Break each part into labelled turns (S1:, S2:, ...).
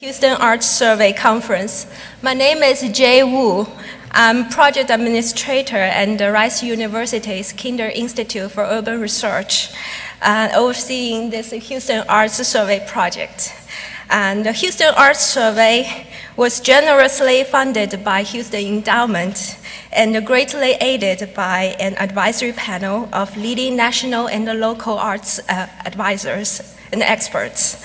S1: Houston Arts Survey Conference. My name is Jay Wu. I'm Project Administrator at the Rice University's Kinder Institute for Urban Research, overseeing this Houston Arts Survey project. And the Houston Arts Survey was generously funded by Houston Endowment and greatly aided by an advisory panel of leading national and local arts advisors and experts.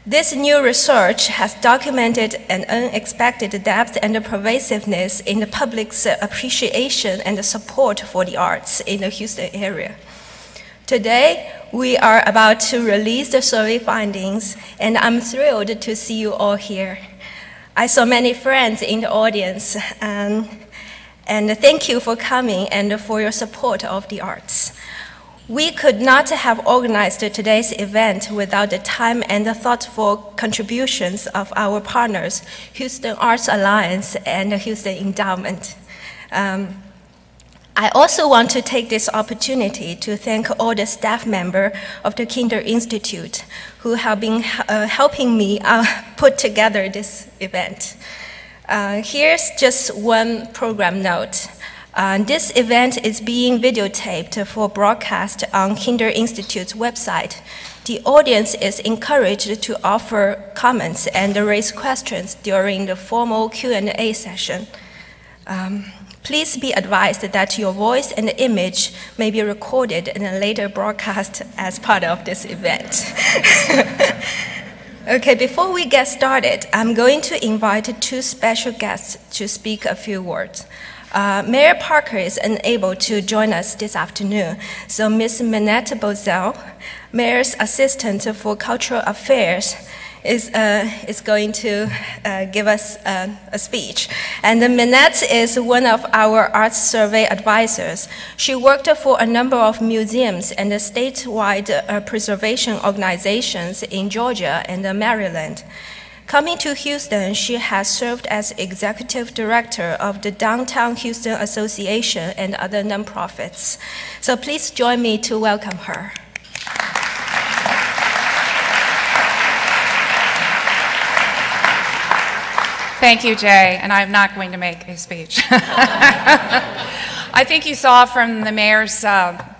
S1: This new research has documented an unexpected depth and pervasiveness in the public's appreciation and support for the arts in the Houston area. Today, we are about to release the survey findings, and I'm thrilled to see you all here. I saw many friends in the audience, and thank you for coming and for your support of the arts. We could not have organized today's event without the time and the thoughtful contributions of our partners, Houston Arts Alliance and the Houston Endowment. I also want to take this opportunity to thank all the staff members of the Kinder Institute who have been helping me put together this event. Here's just one program note. This event is being videotaped for broadcast on Kinder Institute's website. The audience is encouraged to offer comments and raise questions during the formal Q&A session. Please be advised that your voice and image may be recorded and later broadcast as part of this event. Okay, before we get started, I'm going to invite two special guests to speak a few words. Mayor Parker is unable to join us this afternoon, so Ms. Minette Bozell, Mayor's Assistant for Cultural Affairs, is going to give us a speech. And Minette is one of our Arts Survey advisors. She worked for a number of museums and statewide preservation organizations in Georgia and Maryland. Coming to Houston, she has served as Executive Director of the Downtown Houston Association and other nonprofits. So please join me to welcome her.
S2: Thank you, Jay, and I'm not going to make a speech. I think you saw from the mayor's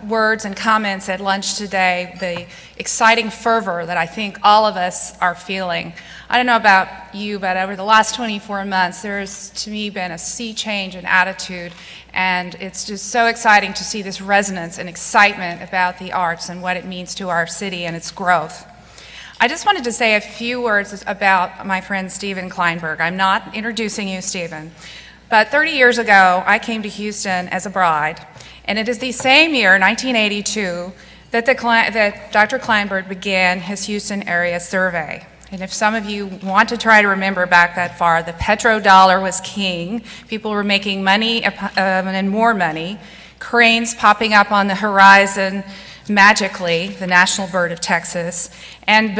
S2: words and comments at lunch today the exciting fervor that I think all of us are feeling. I don't know about you, but over the last 24 months, there's, to me, been a sea change in attitude, and it's just so exciting to see this resonance and excitement about the arts and what it means to our city and its growth. I just wanted to say a few words about my friend Stephen Kleinberg. I'm not introducing you, Stephen, but 30 years ago, I came to Houston as a bride, and it is the same year, 1982, that Dr. Kleinberg began his Houston area survey. And if some of you want to try to remember back that far, the petrodollar was king. People were making money and more money. Cranes popping up on the horizon magically, the national bird of Texas, and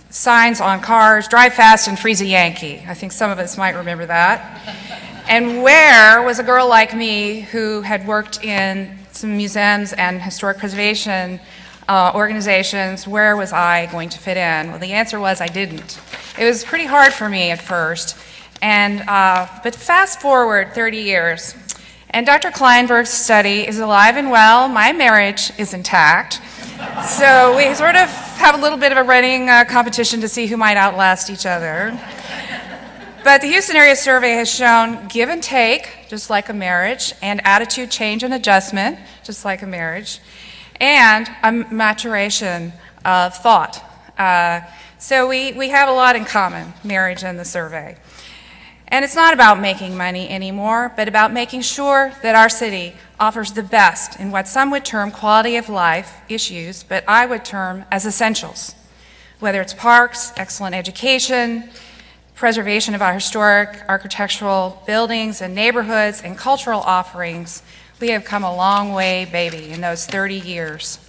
S2: signs on cars, drive fast and freeze a Yankee. I think some of us might remember that. And where was a girl like me who had worked in some museums and historic preservation organizations, where was I going to fit in? Well, the answer was I didn't. It was pretty hard for me at first. But fast forward 30 years, and Dr. Kleinberg's study is alive and well. My marriage is intact. So we sort of have a little bit of a running competition to see who might outlast each other. But the Houston Area Survey has shown give and take, just like a marriage, and attitude change and adjustment, just like a marriage, and a maturation of thought. So we have a lot in common, marriage and the survey. And it's not about making money anymore, but about making sure that our city offers the best in what some would term quality of life issues, but I would term as essentials. Whether it's parks, excellent education, preservation of our historic architectural buildings and neighborhoods, and cultural offerings, we have come a long way, baby, in those 30 years.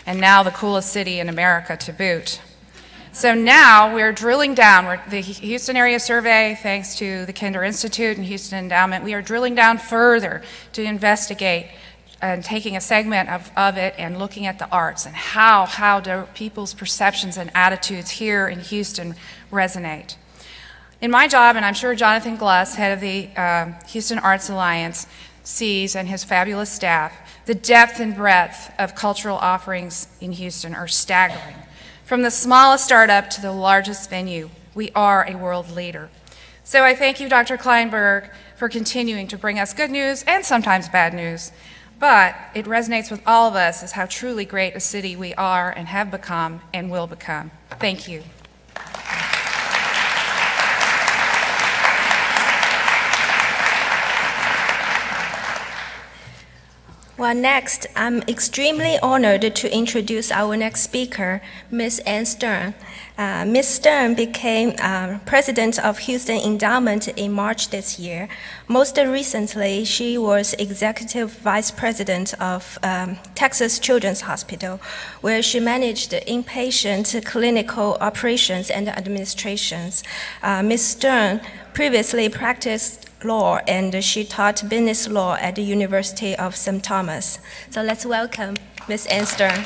S2: And now the coolest city in America to boot. So now we're drilling down. The Houston Area Survey, thanks to the Kinder Institute and Houston Endowment, we are drilling down further to investigate and taking a segment of it and looking at the arts and how do people's perceptions and attitudes here in Houston resonate. In my job, and I'm sure Jonathan Gluss, head of the Houston Arts Alliance, sees, and his fabulous staff, the depth and breadth of cultural offerings in Houston are staggering. From the smallest startup to the largest venue, we are a world leader. So I thank you, Dr. Kleinberg, for continuing to bring us good news and sometimes bad news. But it resonates with all of us as how truly great a city we are and have become and will become. Thank you.
S1: Well, next, I'm extremely honored to introduce our next speaker, Ms. Ann Stern. Ms. Stern became president of Houston Endowment in March this year. Most recently, she was executive vice president of Texas Children's Hospital, where she managed inpatient clinical operations and administrations. Ms. Stern previously practiced law, and she taught business law at the University of St. Thomas. So let's welcome Ms. Ann Stern.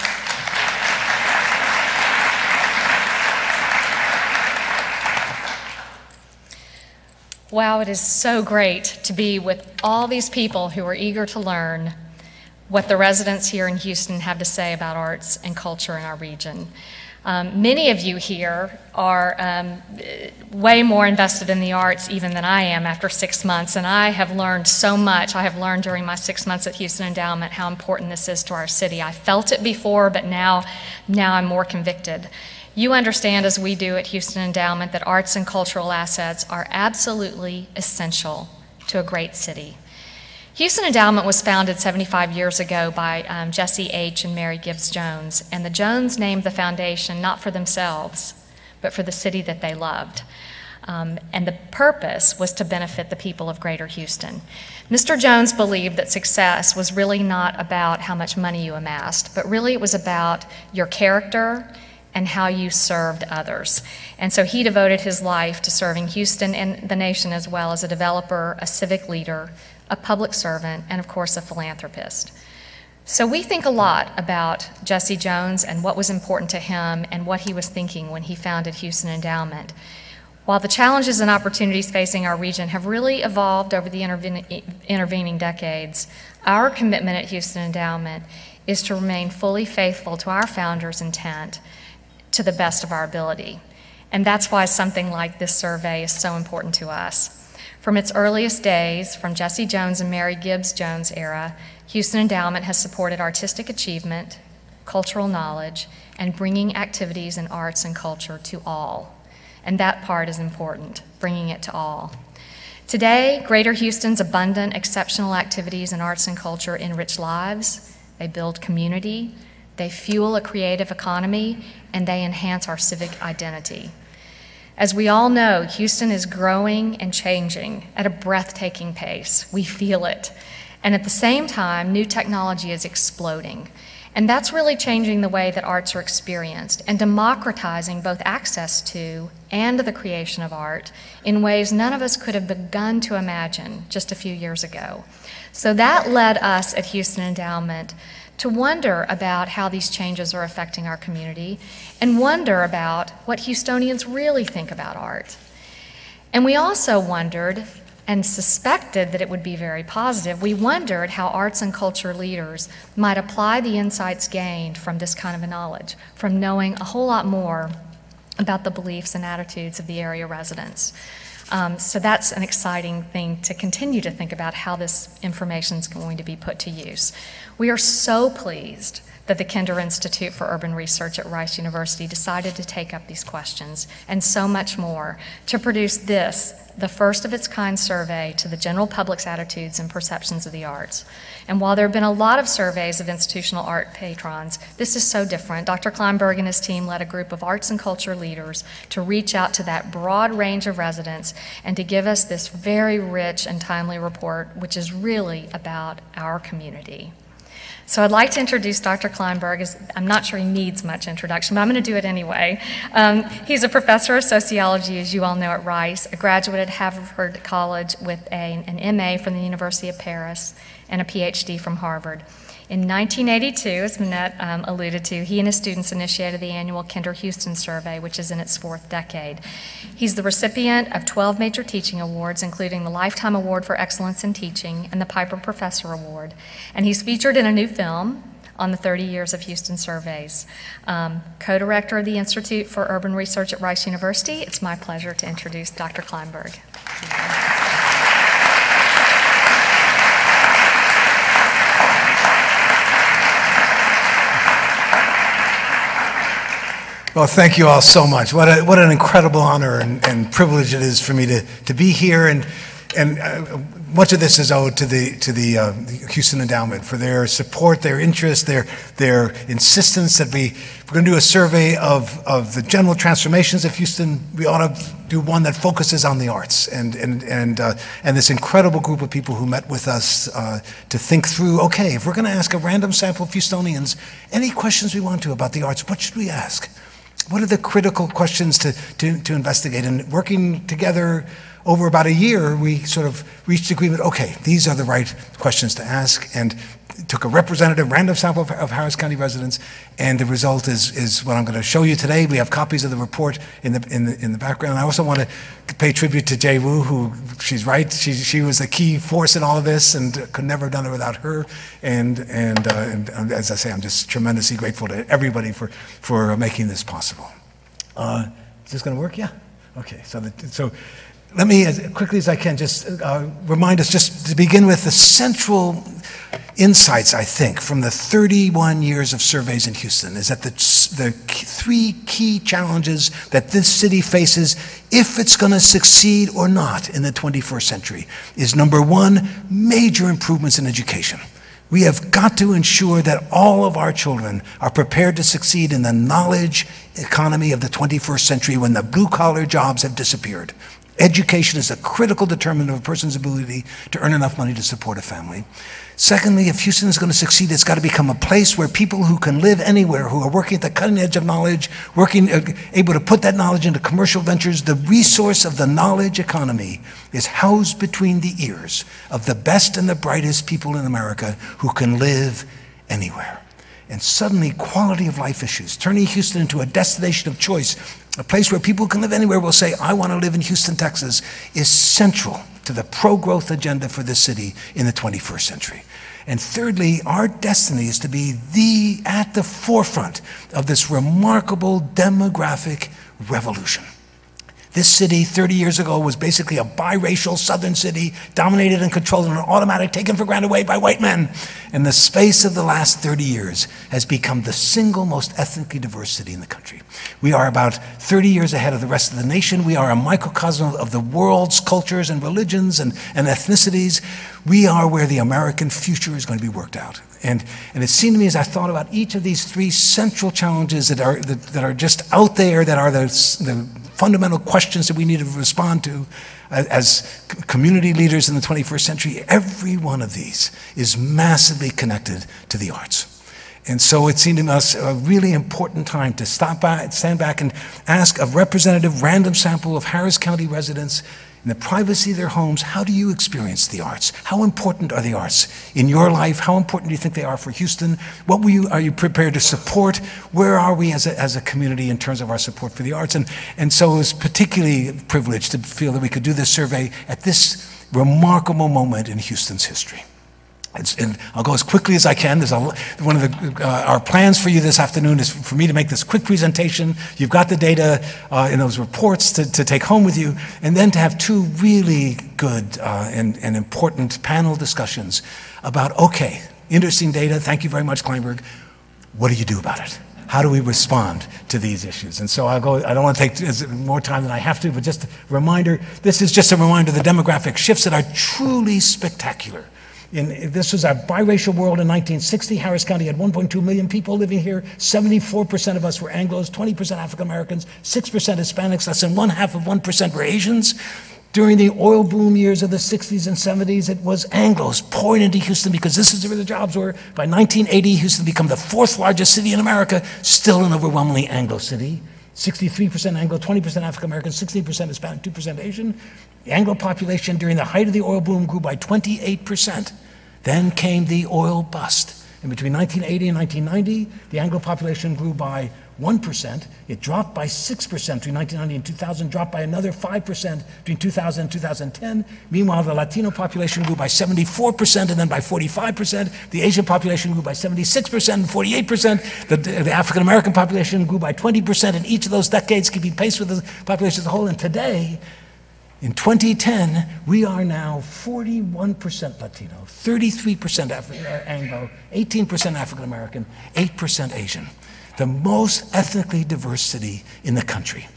S3: Wow, it is so great to be with all these people who are eager to learn what the residents here in Houston have to say about arts and culture in our region. Many of you here are way more invested in the arts even than I am after 6 months, and I have learned so much. I have learned during my 6 months at Houston Endowment how important this is to our city. I felt it before, but now I'm more convicted. You understand, as we do at Houston Endowment, that arts and cultural assets are absolutely essential to a great city. Houston Endowment was founded 75 years ago by Jesse H. and Mary Gibbs Jones, and the Jones named the foundation not for themselves, but for the city that they loved. And the purpose was to benefit the people of Greater Houston. Mr. Jones believed that success was really not about how much money you amassed, but really it was about your character and how you served others. And so he devoted his life to serving Houston and the nation as well as a developer, a civic leader, a public servant, and of course a philanthropist. So we think a lot about Jesse Jones and what was important to him and what he was thinking when he founded Houston Endowment. While the challenges and opportunities facing our region have really evolved over the intervening decades, our commitment at Houston Endowment is to remain fully faithful to our founders' intent to the best of our ability. And that's why something like this survey is so important to us. From its earliest days, from Jesse Jones and Mary Gibbs Jones era, Houston Endowment has supported artistic achievement, cultural knowledge, and bringing activities in arts and culture to all. And that part is important, bringing it to all. Today, Greater Houston's abundant, exceptional activities in arts and culture enrich lives, they build community, they fuel a creative economy, and they enhance our civic identity. As we all know, Houston is growing and changing at a breathtaking pace. We feel it. And at the same time, new technology is exploding. And that's really changing the way that arts are experienced and democratizing both access to and the creation of art in ways none of us could have begun to imagine just a few years ago. So that led us at Houston Endowment to wonder about how these changes are affecting our community and wonder about what Houstonians really think about art. And we also wondered and suspected that it would be very positive. We wondered how arts and culture leaders might apply the insights gained from this kind of a knowledge, from knowing a whole lot more about the beliefs and attitudes of the area residents. So that's an exciting thing to continue to think about how this information is going to be put to use. We are so pleased that the Kinder Institute for Urban Research at Rice University decided to take up these questions and so much more to produce this, the first of its kind survey to the general public's attitudes and perceptions of the arts. And while there have been a lot of surveys of institutional art patrons, this is so different. Dr. Kleinberg and his team led a group of arts and culture leaders to reach out to that broad range of residents and to give us this very rich and timely report, which is really about our community. So I'd like to introduce Dr. Kleinberg. I'm not sure he needs much introduction, but I'm going to do it anyway. He's a professor of sociology, as you all know, at Rice, a graduate at Harvard College with an MA from the University of Paris and a PhD from Harvard. In 1982, as Minette alluded to, he and his students initiated the annual Kinder Houston Survey, which is in its 4th decade. He's the recipient of 12 major teaching awards, including the Lifetime Award for Excellence in Teaching and the Piper Professor Award. And he's featured in a new film on the 30 years of Houston surveys. Co-director of the Institute for Urban Research at Rice University, it's my pleasure to introduce Dr. Kleinberg.
S4: Well, thank you all so much. What an incredible honor and privilege it is for me to be here, and much of this is owed to the Houston Endowment for their support, their interest, their insistence that we're going to do a survey of the general transformations of Houston. We ought to do one that focuses on the arts, and this incredible group of people who met with us to think through, okay, if we're going to ask a random sample of Houstonians any questions we want to about the arts, what should we ask? What are the critical questions to investigate? And working together over about a year, we sort of reached agreement, okay, these are the right questions to ask, and took a representative random sample of Harris County residents, and the result is what I'm going to show you today. We have copies of the report in the background. I also want to pay tribute to Jay Wu, who, she's right, she was the key force in all of this, and could never have done it without her. And as I say, I'm just tremendously grateful to everybody for making this possible. Is this going to work? Yeah. Okay. So let me, as quickly as I can, just remind us, just to begin with, the central insights, I think, from the 31 years of surveys in Houston is that the 3 key challenges that this city faces, if it's going to succeed or not in the 21st century, is number 1, major improvements in education. We have got to ensure that all of our children are prepared to succeed in the knowledge economy of the 21st century when the blue-collar jobs have disappeared. Education is a critical determinant of a person's ability to earn enough money to support a family. Secondly, if Houston is going to succeed, it's got to become a place where people who can live anywhere, who are working at the cutting edge of knowledge, able to put that knowledge into commercial ventures. The resource of the knowledge economy is housed between the ears of the best and the brightest people in America who can live anywhere. And suddenly, quality of life issues, turning Houston into a destination of choice, a place where people can live anywhere, will say, I want to live in Houston, Texas, is central to the pro-growth agenda for this city in the 21st century. And thirdly, our destiny is to be at the forefront of this remarkable demographic revolution. This city 30 years ago was basically a biracial southern city, dominated and controlled in an automatic, taken for granted way by white men. In the space of the last 30 years has become the single most ethnically diverse city in the country. We are about 30 years ahead of the rest of the nation. We are a microcosm of the world's cultures and religions and ethnicities. We are where the American future is going to be worked out. And it seemed to me as I thought about each of these 3 central challenges that are just out there, that are the fundamental questions that we need to respond to as community leaders in the 21st century, every one of these is massively connected to the arts. And so it seemed to us a really important time to stand back and ask a representative random sample of Harris County residents in the privacy of their homes, how do you experience the arts? How important are the arts in your life? How important do you think they are for Houston? What are you prepared to support? Where are we as a community in terms of our support for the arts? And so it was particularly privileged to feel that we could do this survey at this remarkable moment in Houston's history. And I'll go as quickly as I can. One of our plans for you this afternoon is for me to make this quick presentation. You've got the data in those reports to take home with you, and then to have 2 really good and important panel discussions about, okay, interesting data, thank you very much, Kleinberg. What do you do about it? How do we respond to these issues? And so I don't want to take more time than I have to, but just a reminder, this is just a reminder of the demographic shifts that are truly spectacular. This was our biracial world in 1960. Harris County had 1.2 million people living here. 74% of us were Anglos, 20% African Americans, 6% Hispanics, less than 0.5% were Asians. During the oil boom years of the 60s and 70s, it was Anglos pouring into Houston because this is where the jobs were. By 1980, Houston became the 4th largest city in America, still an overwhelmingly Anglo city. 63% Anglo, 20% African American, 16% Hispanic, 2% Asian. The Anglo population during the height of the oil boom grew by 28%. Then came the oil bust, And between 1980 and 1990, the Anglo population grew by 1%. It dropped by 6% between 1990 and 2000, dropped by another 5% between 2000 and 2010. Meanwhile, the Latino population grew by 74% and then by 45%. The Asian population grew by 76% and 48%. The African American population grew by 20% in each of those decades, keeping pace with the population as a whole. And today, in 2010, we are now 41% Latino, 33% Anglo, 18% African American, 8% Asian. The most ethnically diverse city in the country.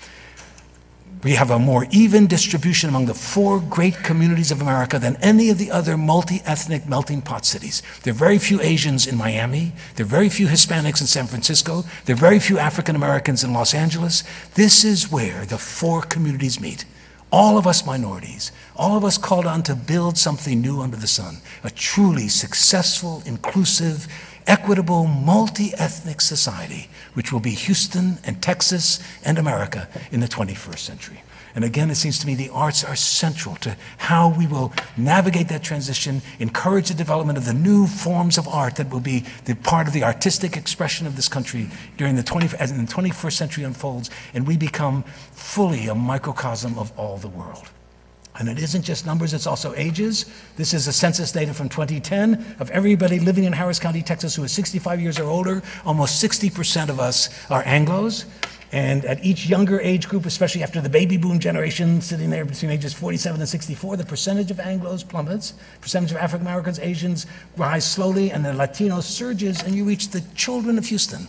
S4: We have a more even distribution among the 4 great communities of America than any of the other multi-ethnic melting pot cities. There are very few Asians in Miami. There are very few Hispanics in San Francisco. There are very few African Americans in Los Angeles. This is where the 4 communities meet. All of us minorities, all of us called on to build something new under the sun, a truly successful, inclusive, equitable, multi-ethnic society, which will be Houston and Texas and America in the 21st century. And again, it seems to me the arts are central to how we will navigate that transition, encourage the development of the new forms of art that will be the part of the artistic expression of this country during as the 21st century unfolds, and we become fully a microcosm of all the world. And it isn't just numbers, it's also ages. This is a census data from 2010 of everybody living in Harris County, Texas, who is 65 years or older. Almost 60% of us are Anglos. And at each younger age group, especially after the baby boom generation sitting there between ages 47 and 64, the percentage of Anglos plummets, percentage of African Americans, Asians rise slowly, and the Latinos surges, and you reach the children of Houston.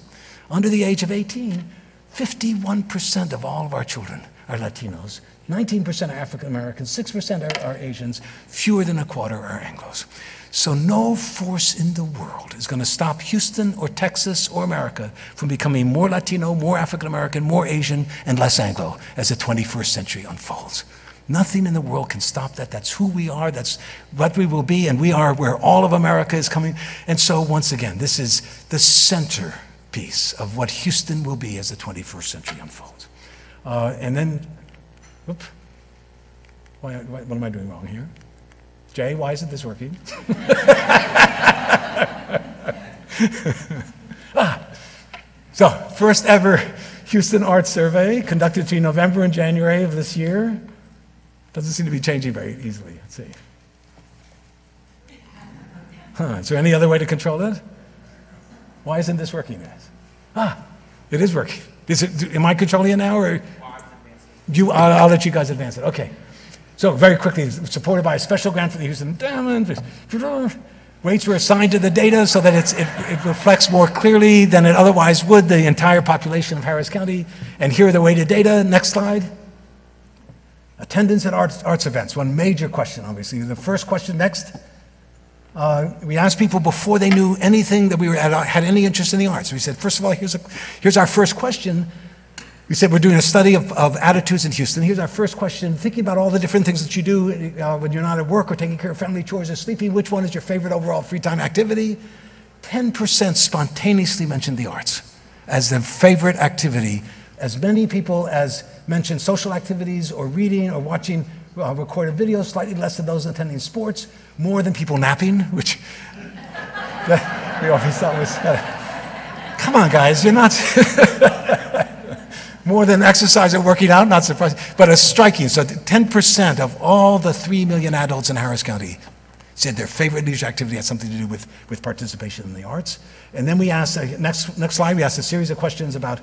S4: Under the age of 18, 51% of all of our children are Latinos, 19% are African Americans, 6% are Asians, fewer than a quarter are Anglos. So no force in the world is going to stop Houston or Texas or America from becoming more Latino, more African American, more Asian, and less Anglo as the 21st century unfolds. Nothing in the world can stop that. That's who we are. That's what we will be, and we are where all of America is coming. And so once again, this is the centerpiece of what Houston will be as the 21st century unfolds. And then, whoop, what am I doing wrong here? Jay, why isn't this working? So, first ever Houston Arts Survey conducted between November and January of this year. Doesn't seem to be changing very easily. Let's see. Is there any other way to control that? Why isn't this working, guys? It is working. Am I controlling it now, or I'll let you guys advance it. Okay. So very quickly, supported by a special grant from the Houston Endowment, weights were assigned to the data so that it reflects more clearly than it otherwise would the entire population of Harris County. And here are the weighted data. Next slide. Attendance at arts events, one major question, obviously. The first question next. We asked people before they knew anything that we had any interest in the arts. We said, first of all, here's our first question. We said we're doing a study of attitudes in Houston. Here's our first question. Thinking about all the different things that you do when you're not at work or taking care of family chores or sleeping, which one is your favorite overall free time activity? 10% spontaneously mentioned the arts as their favorite activity. As many people as mentioned social activities or reading or watching recorded videos, slightly less than those attending sports, more than people napping, which we always thought was, come on guys, you're not... More than exercise or working out, not surprising, but it's striking. So 10% of all the 3 million adults in Harris County said their favorite leisure activity had something to do with participation in the arts. And then we asked, next slide, we asked a series of questions about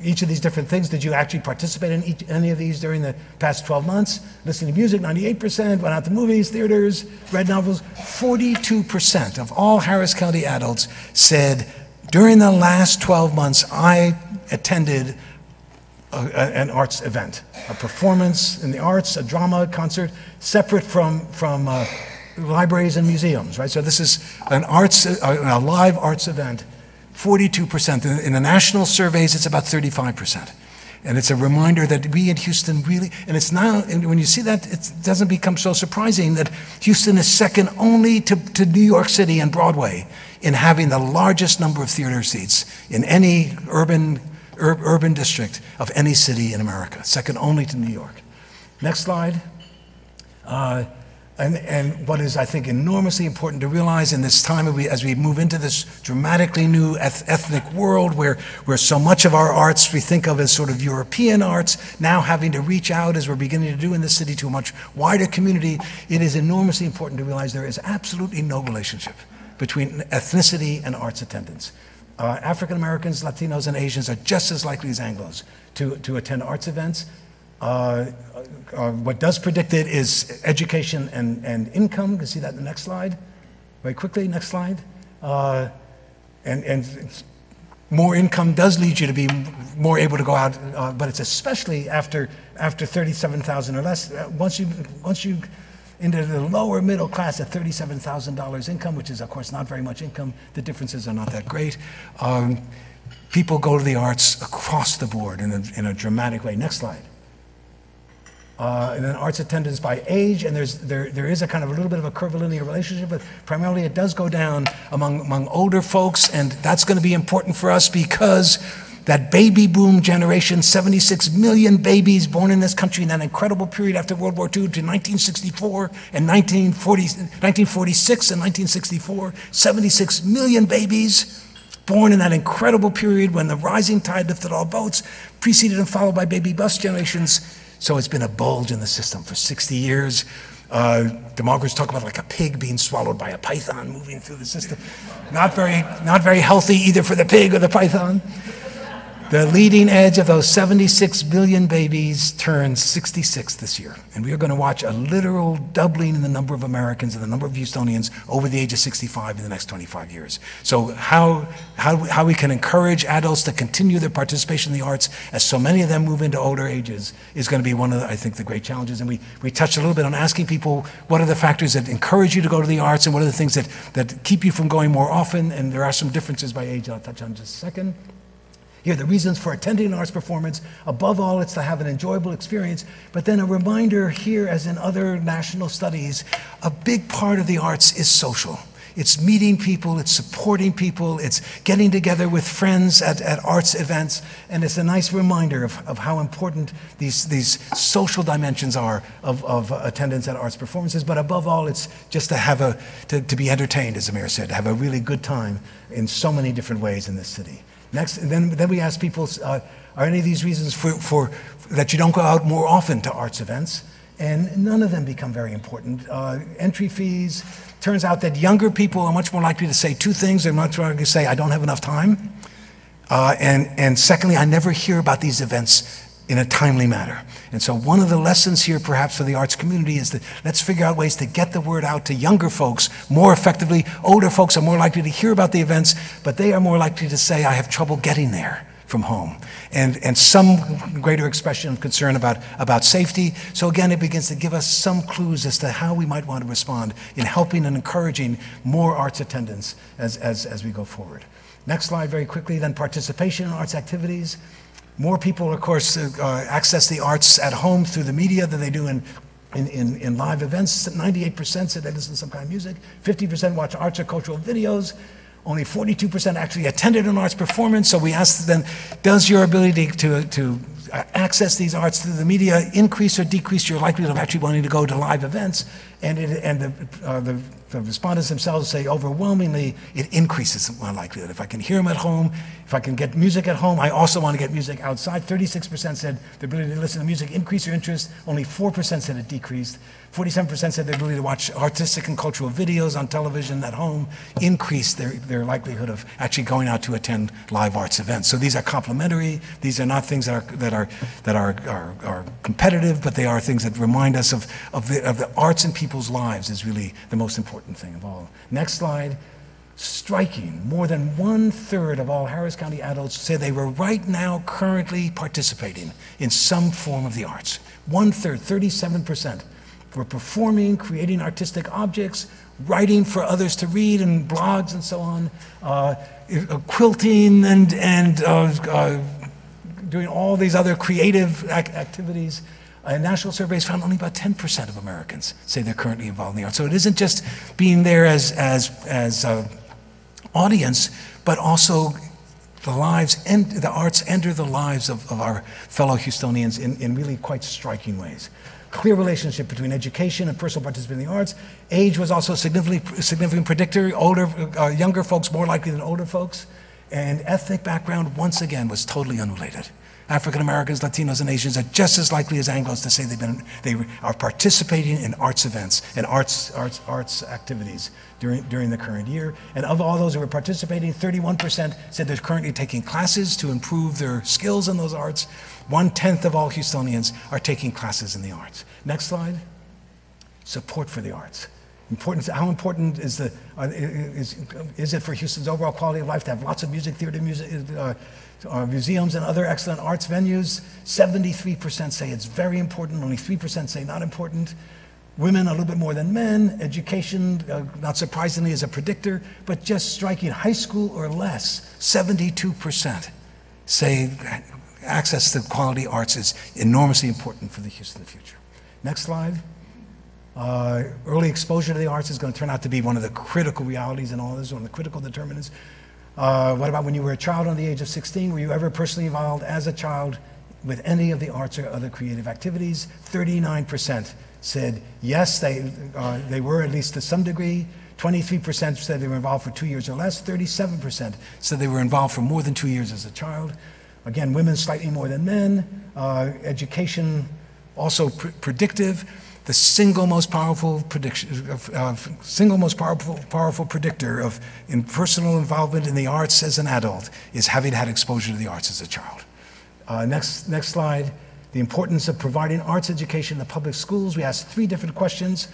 S4: each of these different things. Did you actually participate in any of these during the past 12 months? Listening to music, 98%, went out to movies, theaters, read novels. 42% of all Harris County adults said, during the last 12 months, I attended an arts event, a performance in the arts, a drama, concert, separate from libraries and museums, right? So this is a live arts event, 42%. In the national surveys, it's about 35%. And it's a reminder that we in Houston really, and it's now, and when you see that, it doesn't become so surprising that Houston is second only to New York City and Broadway in having the largest number of theater seats in any urban district of any city in America, second only to New York. Next slide. And what is, I think, enormously important to realize in this time as we move into this dramatically new ethnic world where so much of our arts we think of as sort of European arts, now having to reach out, as we're beginning to do in this city, to a much wider community, it is enormously important to realize there is absolutely no relationship between ethnicity and arts attendance. African Americans, Latinos, and Asians are just as likely as Anglos to attend arts events. What does predict it is education and income. You can see that in the next slide. Very quickly, next slide. And more income does lead you to be more able to go out, but it's especially after 37,000 or less. Once you into the lower middle class at $37,000 income, which is of course not very much income, the differences are not that great. People go to the arts across the board in a dramatic way. Next slide. And then arts attendance by age, and there is a kind of a little bit of a curvilinear relationship, but primarily it does go down among older folks, and that's going to be important for us because that baby boom generation, 76 million babies born in this country in that incredible period after World War II to 1964 and 1946 and 1964, 76 million babies born in that incredible period when the rising tide lifted all boats, preceded and followed by baby bust generations. So it's been a bulge in the system for 60 years. Demographers talk about like a pig being swallowed by a python moving through the system. Not very healthy either for the pig or the python. The leading edge of those 76 billion babies turns 66 this year. And we are going to watch a literal doubling in the number of Americans and the number of Houstonians over the age of 65 in the next 25 years. So how we can encourage adults to continue their participation in the arts as so many of them move into older ages is going to be one of, I think, the great challenges. And we touched a little bit on asking people what are the factors that encourage you to go to the arts and what are the things that keep you from going more often. And there are some differences by age I'll touch on in just a second. Here are the reasons for attending an arts performance. Above all, it's to have an enjoyable experience, but then a reminder here, as in other national studies, a big part of the arts is social. It's meeting people, it's supporting people, it's getting together with friends at arts events, and it's a nice reminder of how important these social dimensions are of attendance at arts performances. But above all, it's just to be entertained, as Amir said, to have a really good time in so many different ways in this city. Next, and then we ask people, are any of these reasons for that you don't go out more often to arts events? And none of them become very important. Entry fees. Turns out that younger people are much more likely to say two things. They're much more likely to say, I don't have enough time. And secondly, I never hear about these events in a timely manner. And so one of the lessons here perhaps for the arts community is that let's figure out ways to get the word out to younger folks more effectively. Older folks are more likely to hear about the events, but they are more likely to say, I have trouble getting there from home. And some greater expression of concern about safety. So again, it begins to give us some clues as to how we might want to respond in helping and encouraging more arts attendance as we go forward. Next slide very quickly, then participation in arts activities. More people, of course, access the arts at home through the media than they do in live events. 98% said they listen to some kind of music. 50% watch arts or cultural videos. Only 42% actually attended an arts performance. So we asked them, does your ability to access these arts through the media increase or decrease your likelihood of actually wanting to go to live events? And the respondents themselves say overwhelmingly it increases my likelihood. If I can hear them at home, if I can get music at home, I also want to get music outside. 36% said the ability to listen to music increased your interest. Only 4% said it decreased. 47% said the ability to watch artistic and cultural videos on television at home increased their likelihood of actually going out to attend live arts events. So these are complementary. These are not things that are competitive, but they are things that remind us of the arts in people's lives is really the most important thing of all. Next slide. Striking. More than 1/3 of all Harris County adults say they were right now currently participating in some form of the arts. 1/3, 37%. Were performing, creating artistic objects, writing for others to read and blogs and so on, quilting and doing all these other creative activities. National surveys found only about 10% of Americans say they're currently involved in the arts. So it isn't just being there as audience, but also the lives and the arts enter the lives of our fellow Houstonians in really quite striking ways. clear relationship between education and personal participation in the arts. Age was also a significant predictor. Younger folks more likely than older folks. And ethnic background, once again, was totally unrelated. African Americans, Latinos, and Asians are just as likely as Anglos to say they are participating in arts events and arts activities during the current year. And of all those who were participating, 31% said they're currently taking classes to improve their skills in those arts. 1/10 of all Houstonians are taking classes in the arts. Next slide. Support for the arts. How important is it for Houston's overall quality of life to have lots of music, theater, museums, and other excellent arts venues? 73% say it's very important. Only 3% say not important. Women a little bit more than men. Education, not surprisingly, is a predictor, but just striking, high school or less, 72% say access to quality arts is enormously important for the Houston future. Next slide. Early exposure to the arts is going to turn out to be one of the critical realities in all this, one of the critical determinants. What about when you were a child under the age of 16? Were you ever personally involved as a child with any of the arts or other creative activities? 39% said yes, they were at least to some degree. 23% said they were involved for 2 years or less. 37% said they were involved for more than 2 years as a child. Again, women slightly more than men. Education also predictive. The single most powerful predictor of personal involvement in the arts as an adult is having had exposure to the arts as a child. Next slide. The importance of providing arts education in the public schools. We asked 3 different questions.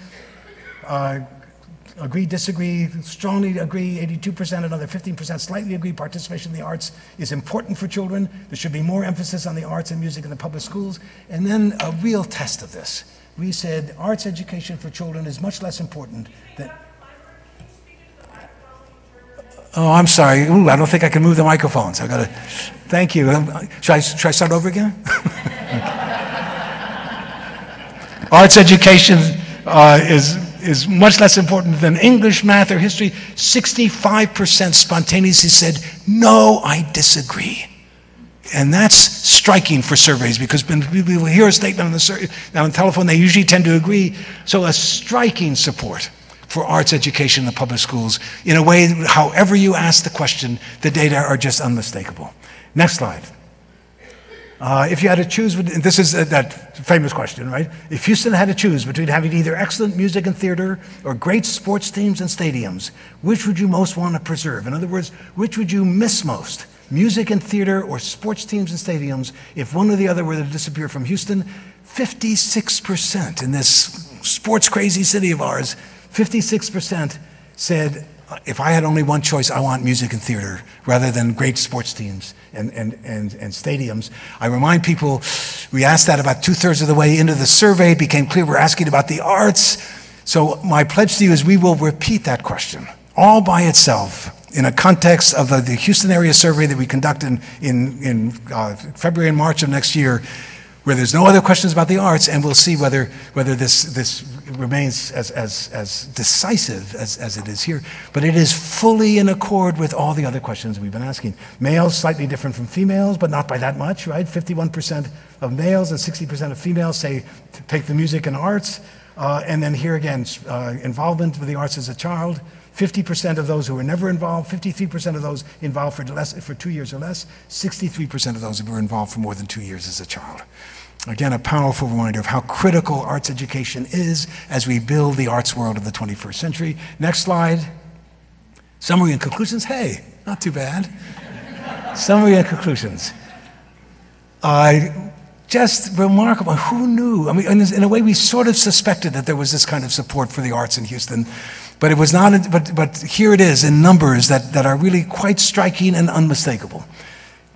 S4: Agree, disagree, strongly agree, 82%, another 15% slightly agree participation in the arts is important for children. There should be more emphasis on the arts and music in the public schools. And then a real test of this. We said arts education for children is much less important than... Oh, I'm sorry. Ooh, I don't think I can move the microphones. I gotta... Thank you. Should I start over again? Arts education is much less important than English, math, or history. 65% spontaneously said, no, I disagree. And that's striking for surveys, because when people hear a statement on the telephone, they usually tend to agree. So a striking support for arts education in the public schools. In a way, however you ask the question, the data are just unmistakable. Next slide. If you had to choose, this is that famous question, right? If Houston had to choose between having either excellent music and theater or great sports teams and stadiums, which would you most want to preserve? In other words, which would you miss most? Music and theater or sports teams and stadiums, if one or the other were to disappear from Houston? 56% in this sports crazy city of ours, 56% said, if I had only one choice, I want music and theater rather than great sports teams and stadiums. I remind people, we asked that about 2/3 of the way into the survey. It became clear we're asking about the arts. So my pledge to you is we will repeat that question all by itself in a context of the Houston area survey that we conduct in February and March of next year, where there's no other questions about the arts, and we'll see whether this remains as decisive as it is here. But it is fully in accord with all the other questions we've been asking. Males slightly different from females, but not by that much, right? 51% of males and 60% of females say to take the music and arts. And then here again, involvement with the arts as a child. 50% of those who were never involved, 53% of those involved for 2 years or less, 63% of those who were involved for more than 2 years as a child. Again, a powerful reminder of how critical arts education is as we build the arts world of the 21st century. Next slide. Summary and conclusions. Hey, not too bad. Summary and conclusions. Just remarkable. Who knew? I mean, in a way, we sort of suspected that there was this kind of support for the arts in Houston, but it was not. But here it is in numbers that are really quite striking and unmistakable.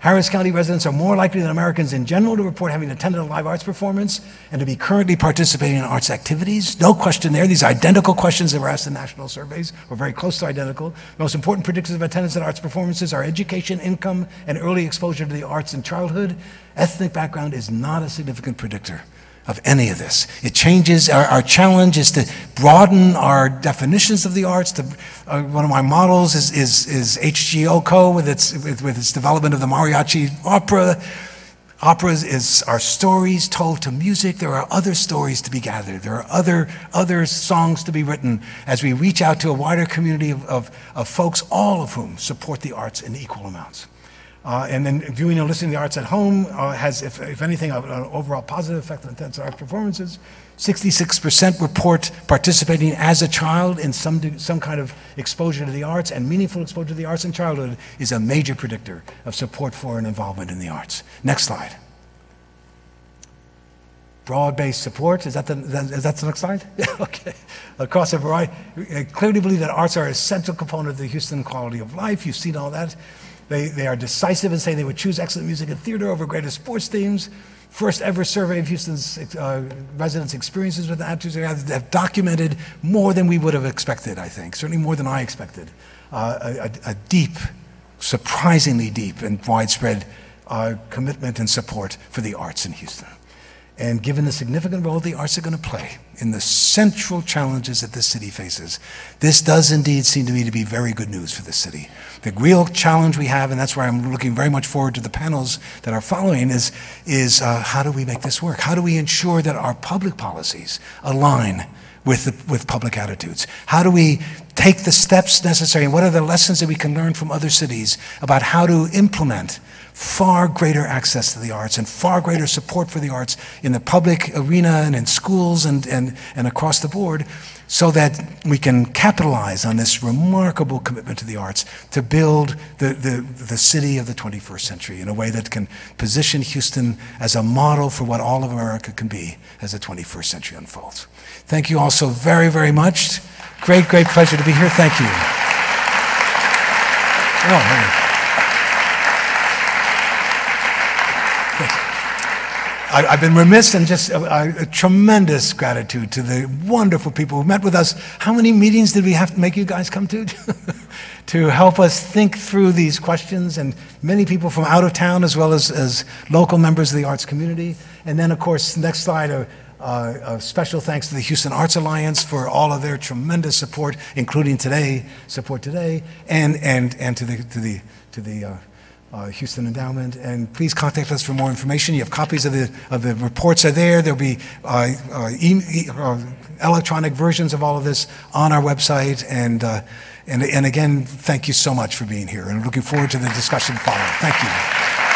S4: Harris County residents are more likely than Americans in general to report having attended a live arts performance and to be currently participating in arts activities. No question there. These are identical questions that were asked in national surveys, or very close to identical. Most important predictors of attendance at arts performances are education, income, and early exposure to the arts in childhood. Ethnic background is not a significant predictor of any of this. It changes. Our challenge is to broaden our definitions of the arts. One of my models is H.G. Oko with its development of the mariachi opera. Operas are stories told to music. There are other stories to be gathered. There are other songs to be written as we reach out to a wider community of folks, all of whom support the arts in equal amounts. And then viewing and listening to the arts at home has, if anything, an overall positive effect on intense art performances. 66% report participating as a child in some kind of exposure to the arts, and meaningful exposure to the arts in childhood is a major predictor of support for and involvement in the arts. Next slide. Broad-based support, is that the next slide? Okay. Across a variety, I clearly believe that arts are an essential component of the Houston quality of life. You've seen all that. They are decisive in saying they would choose excellent music and theater over greater sports teams. First ever survey of Houston's residents' experiences with attitudes have documented more than we would have expected, I think, certainly more than I expected. A deep, surprisingly deep and widespread commitment and support for the arts in Houston. And given the significant role the arts are going to play in the central challenges that this city faces, this does indeed seem to me to be very good news for this city. The real challenge we have, and that's why I'm looking very much forward to the panels that are following, is how do we make this work? How do we ensure that our public policies align with public attitudes? How do we take the steps necessary, and what are the lessons that we can learn from other cities about how to implement far greater access to the arts and far greater support for the arts in the public arena and in schools and across the board, so that we can capitalize on this remarkable commitment to the arts to build the city of the 21st century in a way that can position Houston as a model for what all of America can be as the 21st century unfolds. Thank you all so very, very much. Great pleasure to be here. Thank you. I've been remiss, and just a tremendous gratitude to the wonderful people who met with us. How many meetings did we have to make you guys come to? To help us think through these questions, and many people from out of town as well as local members of the arts community. And then, of course, next slide, a special thanks to the Houston Arts Alliance for all of their tremendous support, including support today, and to the Houston Endowment. And please contact us for more information. You have copies of the reports are there. There'll be electronic versions of all of this on our website. And again, thank you so much for being here, and looking forward to the discussion following. Thank you.